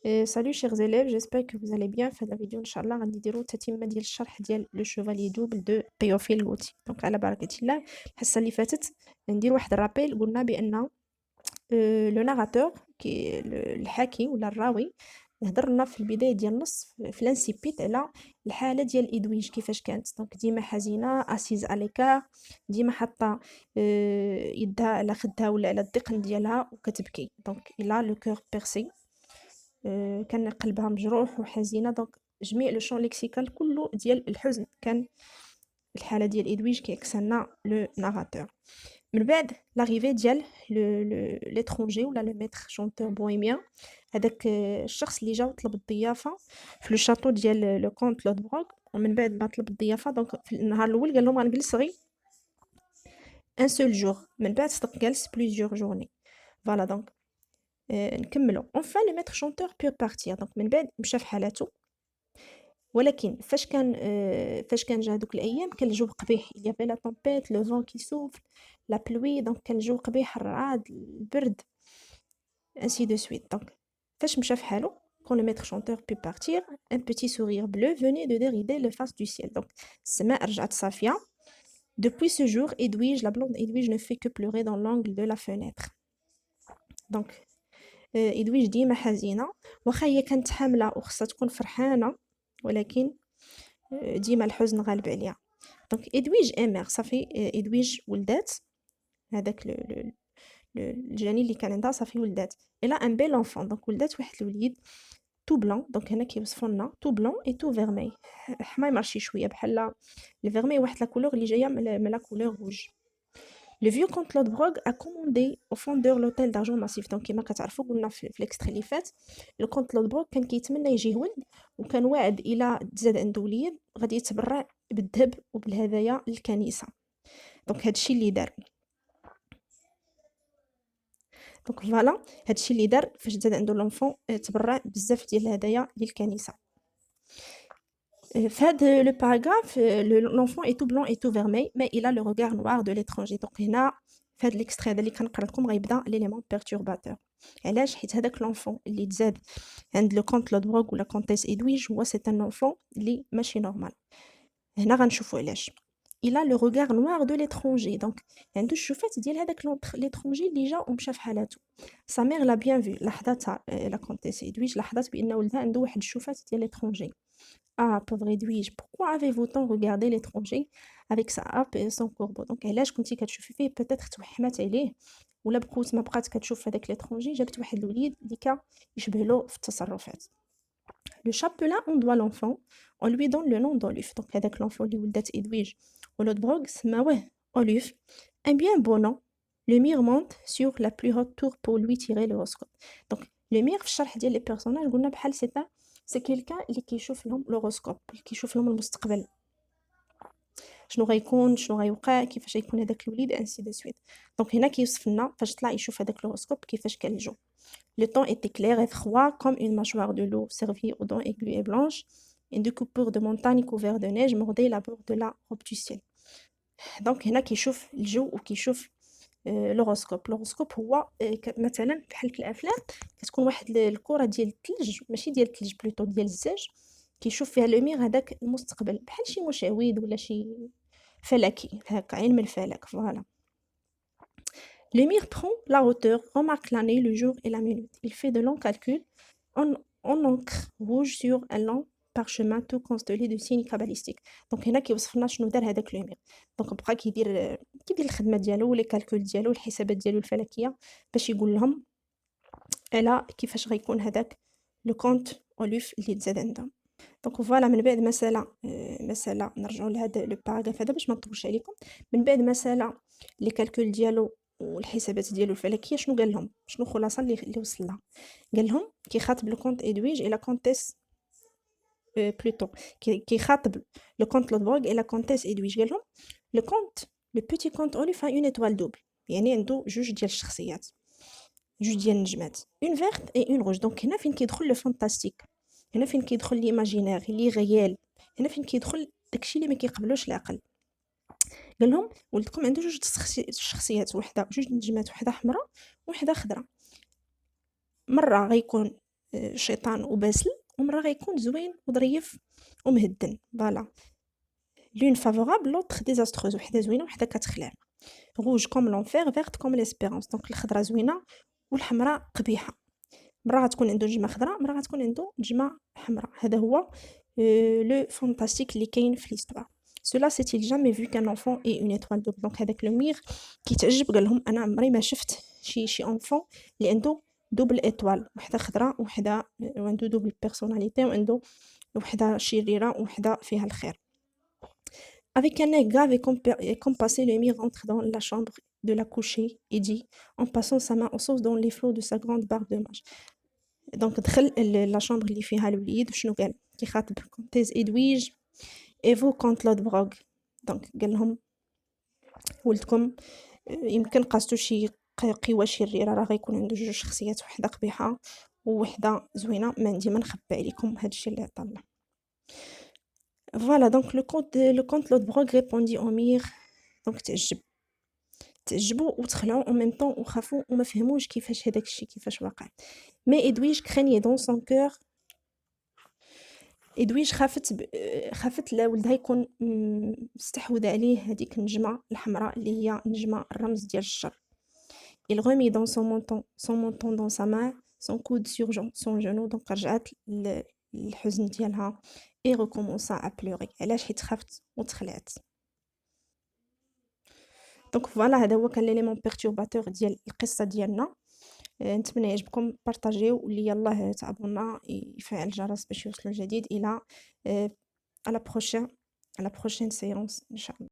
Salut chers élèves, j'espère que vous allez bien. في la vidéo inshallah غادي نديرو تتمة ديال الشرح ديال لو شوفالي دوبل دو بيوفيل غوتي. دونك على بركة الله الحصة اللي فاتت ندير واحد الرابيل. قلنا بأن لو ناراتور كي الحكي ولا الراوي هضر لنا في البداية ديال النص في لانسيبيت على الحالة ديال إدويج كيفاش كانت. دونك ديما حزينة اسيز اليكار، ديما حاطة يدها على خدها ولا على الدقن ديالها وكتبكي. دونك إلا لو كور بيرسي، كان قلبها مجروح وحزينة. دونك جميع لو شون ليكسيكال كله ديال الحزن كان الحالة ديال إدويج كيكسلنا لو ناراتور. من بعد لاغيفي ديال ليترونجي ولا لو ميتر شونتور بوهيميان، هذاك الشخص اللي جا وطلب الضيافة في لو شاتو ديال لو كونت لودبروك. ومن بعد ما طلب الضيافة دونك في النهار الأول قال لهم غنجلس غير ان سول جور، من بعد صدق جالس بليزيور جورني. فوالا دونك نكملوا. enfin le maître chanteur peut partir. دونك من بعد مشى في حالته، ولكن فاش كان جا هذوك الايام كان الجو قبيح. il y avait la tempête, le vent qui souffle, la pluie. دونك كان الجو قبيح، الرعاد، البرد، ainsi de suite. دونك فاش مشى في حاله quand le maître chanteur peut partir, un petit sourire bleu venait de dérider le face du ciel. دونك السماء رجعت صافيه. Depuis ce jour, Edwige, la blonde Edwige, ne fait que pleurer dans l'angle de la fenêtre. دونك إدويج ديما حزينة، واخا هي كانت حاملة وخصها تكون فرحانة، ولكن ديما الحزن غالب عليها. دونك إدويج إمير صافي، إدويج ولدات، هذاك الجنين اللي كان عندها صافي ولدات. إلا ان بيل انفون، دونك ولدات واحد الوليد تو بلون. دونك هنا كيوصفوا لنا تو بلون اي تو فيرمي، حماي مارشي شويه بحال الفيرمي، واحد لا كولور اللي جايه من لا كولور روج. Le vieux comte Lodbrog a commandé au fondeur l'hôtel d'argent massif. Donc كما كتعرفوا قلنا في الاكستري اللي فات، لو كونت لودبروك كان كيتمنى يجيه ولد، وكان واعد الى تزاد عنده وليد غادي يتبرع بالذهب وبالهدايا للكنيسه. دونك هادشي اللي دار. دونك فوالا هادشي اللي دار فاش تزاد عنده لونفون، تبرع بزاف ديال الهدايا للكنيسه. في هذا لو باراغراف l'enfant est tout blanc et tout vermeil mais il a le regard noir de l'étranger. دونك هنا في هذا الاكستري هذا اللي كنقرا لكم غيبدا ليليمون بيرتورباتور. علاش؟ حيت هذاك لونفون اللي تزاد عند لو كونت لودبروغ ولا كونتيس إدويج هو سي ان لونفون اللي ماشي نورمال. هنا غنشوفوا علاش. il a le regard noir de l'étranger. دونك عنده الشوفات ديال هذاك ليترونجي اللي جا ومشى في حالته. sa mère l'a bien vu، لاحظتها لا كونتيس إدويج، لاحظت بان ولدها عنده واحد الشوفات ديال l'étranger. Ah, pauvre Edwige, pourquoi avez-vous tant regardé l'étranger avec sa harpe et son corbeau? Donc علاش كنتي كتشوفي فيه؟ peut-être توحمات عليه، ولا بقوت ما بقات كتشوف هذاك l'étranger، جابت واحد الوليد اللي يشبه له في التصرفات. Le chapelain ondoie l'enfant, on lui donne le nom d'Oluf. Donc هذاك l'enfant اللي ولدت إدويج ولودبروغ سماوه Oluf. Un bien beau nom. Le mire monte sur la plus haute tour pour lui tirer l'horoscope. Donc le mire في الشرح ديال لي بيرسوناج قلنا بحال سي كيلكان اللي كيشوف لهم لوروسكوب، اللي كيشوف لهم المستقبل، شنو غيكون، شنو غيوقع، كيفاش غيكون هذاك الوليد انسي دو سويت. دونك هنا كيوصف لنا فاش طلع يشوف هذاك لوروسكوب كيفاش كان الجو. Le temps était clair et froid comme une mâchoire de loup servie aux dents aiguës et blanches. Une découpure de montagne couverte de neige mordait la bord de la robe du ciel. دونك هنا كيشوف الجو وكيشوف لوروسكوب. لوروسكوب هو مثلا بحال في الافلام كتكون واحد الكره ديال الثلج، ماشي ديال الثلج بلوتو ديال الزاج، كيشوف فيها لوميغ هذاك المستقبل، بحال شي مشعوذ ولا شي فلكي هكا، علم الفلك. فوالا. L'émir prend la hauteur, remarque l'année, le jour et la minute. Il fait de longs calculs en encre rouge sur un long parchemin tout constellé de signes cabalistiques. دونك هنا كيوصف لنا شنو دار هذاك لومير. دونك بقى كيدير الخدمه ديالو ولي كالكول ديالو، الحسابات ديالو الفلكيه، باش يقول لهم على كيفاش غيكون هذاك لو كونت اوليف اللي تزاد عندهم. دونك فوالا من بعد مساله نرجعوا لهذا لو باراغراف هذا باش ما نطولش عليكم. من بعد مساله لي كالكول ديالو والحسابات ديالو الفلكيه، شنو قال لهم؟ شنو الخلاصه اللي وصل لها؟ قال لهم كيخاطب لو كونت ادويج الى كونتيس بلوتو، كيخاطب لو كونت لودبورغ الى كونتيس ادويج. قال لهم لو كونت لو بيتي كونت اوليف ا اون ايطوال دوبل، يعني عنده جوج ديال الشخصيات، جوج ديال النجمات، اون فيرت اي اون روج. دونك هنا فين كيدخل لو فانتاستيك، هنا فين كيدخل ليماجينير لي غيال، هنا فين كيدخل داكشي اللي ما كيقبلوش العقل. قال لهم ولدكم عنده جوج شخصيات، وحده جوج نجمات، وحده حمراء وحده خضراء. مره غيكون شيطان وباسل، ومرة غيكون زوين وظريف ومهدن. فوالا لون فافورابل لوطخ ديزاستروز، وحدة زوينة وحدة كتخلع. روج كوم لونفير، فيرت كوم ليسبيرونس. دونك الخضرا زوينة والحمراء قبيحة. مرة غتكون عنده نجمة خضراء، مرة غتكون عنده نجمة حمراء. هذا هو لو فانتاستيك اللي كاين في ليستوار. Cela s'est-il jamais vu qu'un enfant ait une étoile double. دونك هذاك لوميغ كيتعجب، قال لهم انا عمري ما شفت شي انفون اللي عنده دوبل ايطوال، وحده خضراء وحده وعنده دوبل بيرسوناليتي، وعنده وحده شريره وحده فيها الخير. Avec un œil grave et compassé, Lemire entre dans la chambre de la coucher et dit, en passant sa main aux sources dans les flots de sa grande barbe de mage. دونك دخل لا شامبر اللي فيها الوليد، وشنو قال؟ كيخاطب كونتيز ادويج ايفو كونت لود بروغ. دونك قال لهم ولدكم يمكن قاستو شي قوى شريره، راه غيكون عنده جوج شخصيات، وحده قبيحه ووحده زوينه، ما عندي ما نخبي عليكم هادشي اللي عطانا. فوالا دونك لو كونت لود بروغ ريبوندي او مير. دونك تعجبوا وتخلعوا او ميم طون، وخافوا وما فهموش كيفاش هذاك الشيء كيفاش واقع. مي ادويج كراني دون سون كور. ادويج خافت لا ولدها يكون مستحوذ عليه هذيك النجمه الحمراء اللي هي نجمه الرمز ديال الشر. il remit dans son menton dans sa main, son coude sur son genou. دونك رجعت الحزن ديالها et recommença à pleurer. علاش؟ حيت خافت وتخلعت. دونك فوالا هذا هو كان ليليمون بيرتورباتور ديال القصه ديالنا. نتمنى يعجبكم، بارطاجيو واللي يلاه تعبونا يفعل الجرس باش يوصل الجديد. الى à la prochaine séance ان شاء الله.